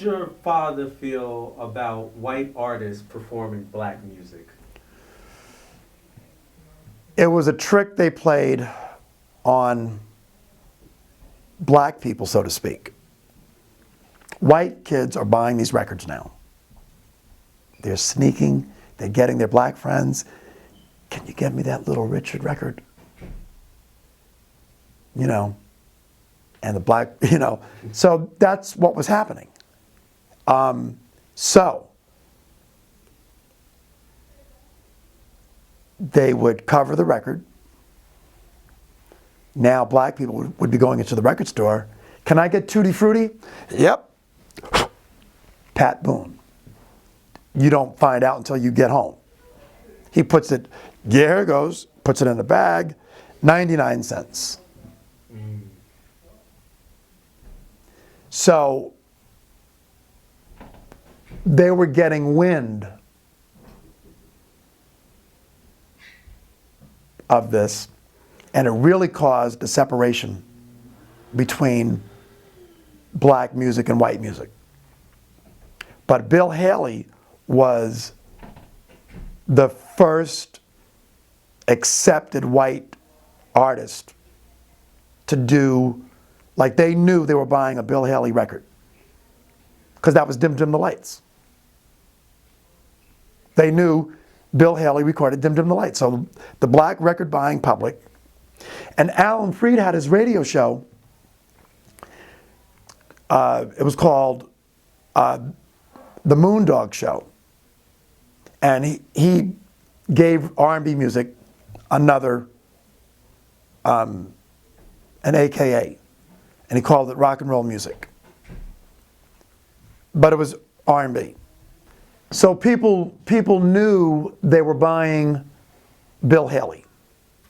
did your father feel about white artists performing black music? It was a trick they played on black people, so to speak. White kids are buying these records now. They're sneaking, they're getting their black friends. Can you get me that Little Richard record? You know, and the black, you know. So that's what was happening. So they would cover the record. Now black people would be going into the record store. Can I get Tutti Frutti? Yep. Pat Boone. You don't find out until you get home. He puts it, yeah, here it goes, puts it in the bag, 99 cents. So they were getting wind of this, and it really caused a separation between black music and white music. But Bill Haley was the first accepted white artist to do, like they knew they were buying a Bill Haley record, because that was Dim Dim the Lights. They knew Bill Haley recorded Dim Dim the Lights. So the black record buying public, and Alan Freed had his radio show. It was called The Moondog Show. And he gave R&B music another, an AKA. And he called it rock and roll music. But it was R&B. So people knew they were buying Bill Haley.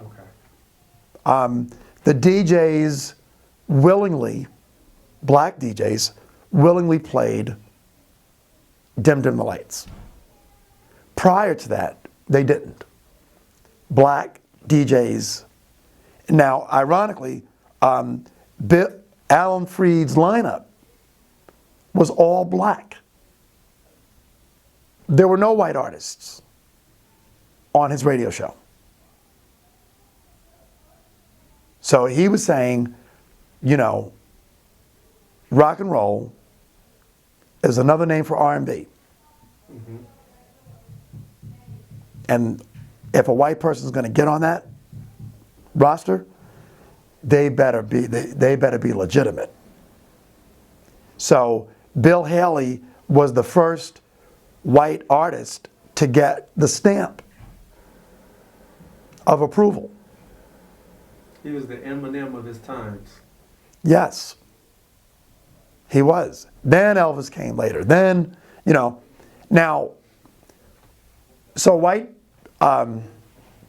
Okay. The DJs willingly, black DJs, willingly played Dim Dim the Lights. Prior to that, they didn't. Black DJs. Now, ironically, Alan Freed's lineup was all black. There were no white artists on his radio show. So he was saying, you know, rock and roll is another name for R&B. Mm-hmm. And if a white person is going to get on that roster, they better be legitimate. So Bill Haley was the first white artist to get the stamp of approval. He was the Eminem of his times. Yes, he was. Then Elvis came later. Then, you know, now, so white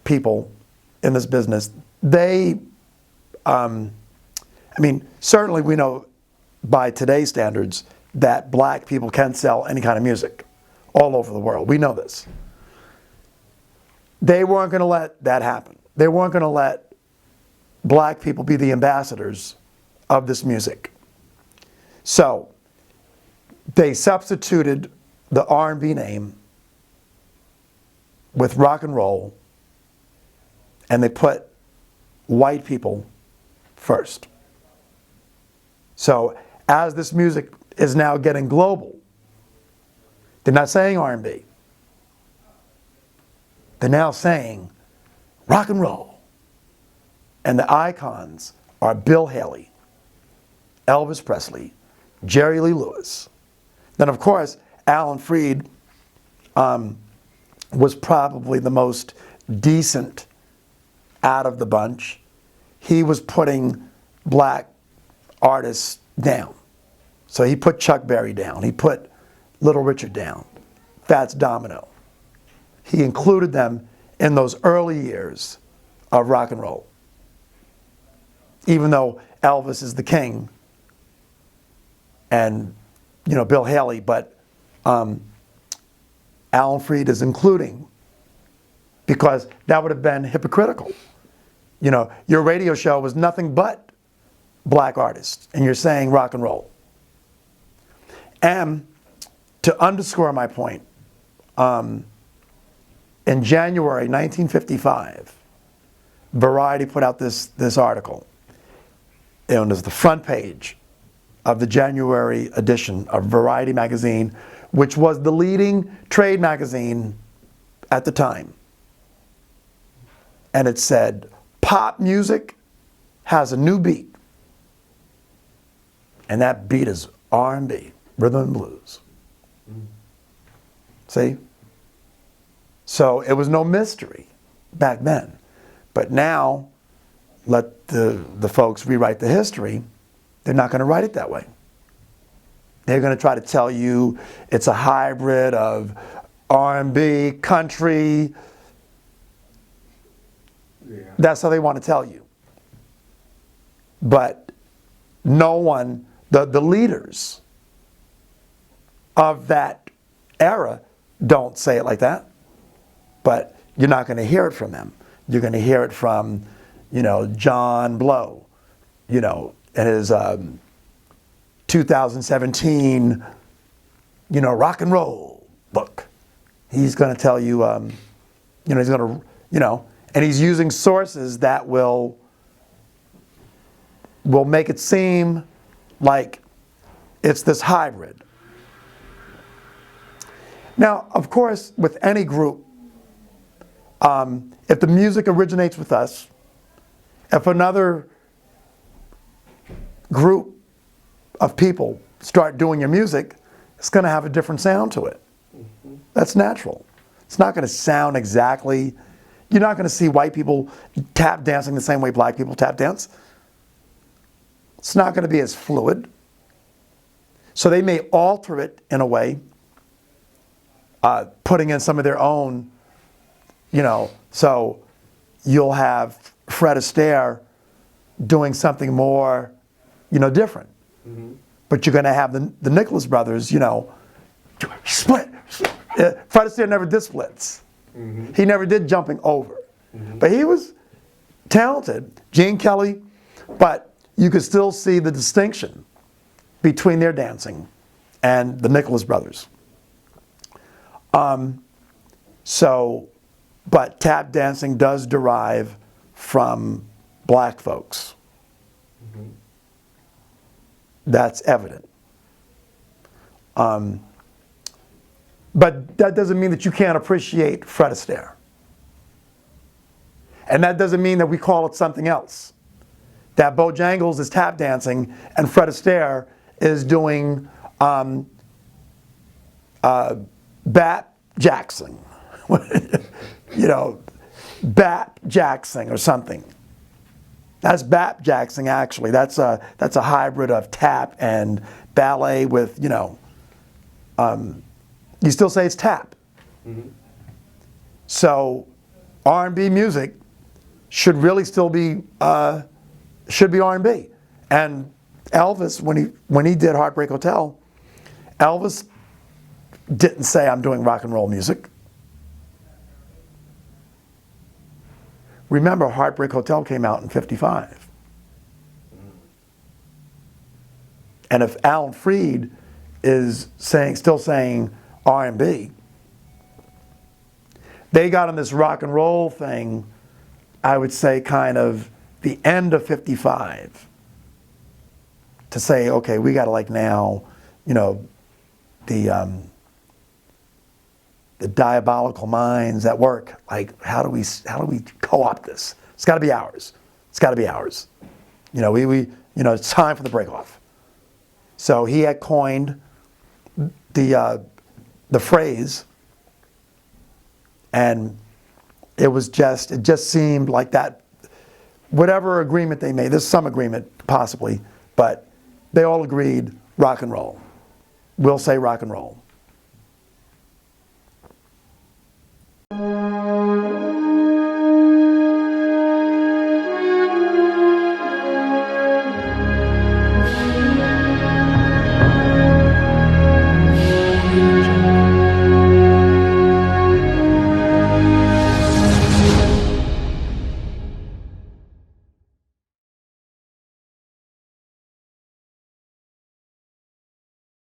people in this business, they, I mean, certainly we know by today's standards that black people can sell any kind of music all over the world. We know this. They weren't going to let that happen. They weren't going to let black people be the ambassadors of this music. So they substituted the R&B name with rock and roll, and they put white people first. So as this music is now getting global, they're not saying R&B. They're now saying rock and roll. And the icons are Bill Haley, Elvis Presley, Jerry Lee Lewis. Then, of course, Alan Freed was probably the most decent out of the bunch. He was putting black artists down. So he put Chuck Berry down. He put Little Richard down, Fats Domino. He included them in those early years of rock and roll. Even though Elvis is the king and, you know, Bill Haley, but Alan Freed is including, because that would have been hypocritical. You know, your radio show was nothing but black artists, and you're saying rock and roll. And to underscore my point, in January 1955, Variety put out this article. It was the front page of the January edition of Variety magazine, which was the leading trade magazine at the time. And it said, "Pop music has a new beat. And that beat is R&B, rhythm and blues." See? So it was no mystery back then. But now, let the folks rewrite the history. They're not going to write it that way. They're going to try to tell you it's a hybrid of R&B, country. Yeah. That's how they want to tell you. But no one, the leaders of that era don't say it like that. But you're not going to hear it from them. You're going to hear it from, John Blow, in his 2017, rock and roll book. He's going to tell you, he's going to, and he's using sources that will make it seem like it's this hybrid. Now, of course, with any group, if the music originates with us, if another group of people start doing your music, it's going to have a different sound to it. Mm-hmm. That's natural. It's not going to sound exactly, you're not going to see white people tap dancing the same way black people tap dance. It's not going to be as fluid. So they may alter it in a way, putting in some of their own, so you'll have Fred Astaire doing something more, different. Mm-hmm. But you're going to have the Nicholas brothers, split. Fred Astaire never did splits. Mm-hmm. He never did jumping over. Mm-hmm. But he was talented, Gene Kelly, but you could still see the distinction between their dancing and the Nicholas brothers. But tap dancing does derive from black folks. Mm-hmm. That's evident. But that doesn't mean that you can't appreciate Fred Astaire. And that doesn't mean that we call it something else. That Bojangles is tap dancing and Fred Astaire is doing Bat Jackson. Bat Jackson or something. That's Bat Jackson actually. That's a hybrid of tap and ballet with, you still say it's tap. Mm-hmm. So R&B music should really still be should be R&B. And Elvis, when he did Heartbreak Hotel, Elvis didn't say I'm doing rock and roll music. Remember, Heartbreak Hotel came out in '55. And if Alan Freed is still saying R&B, they got on this rock and roll thing, I would say kind of the end of '55, to say, okay, we got to now, the diabolical minds at work, how do we co-opt this? It's got to be ours. It's got to be ours. It's time for the break-off. So he had coined the phrase, and it just seemed like that. Whatever agreement they made, there's some agreement possibly, but they all agreed rock and roll. We'll say rock and roll.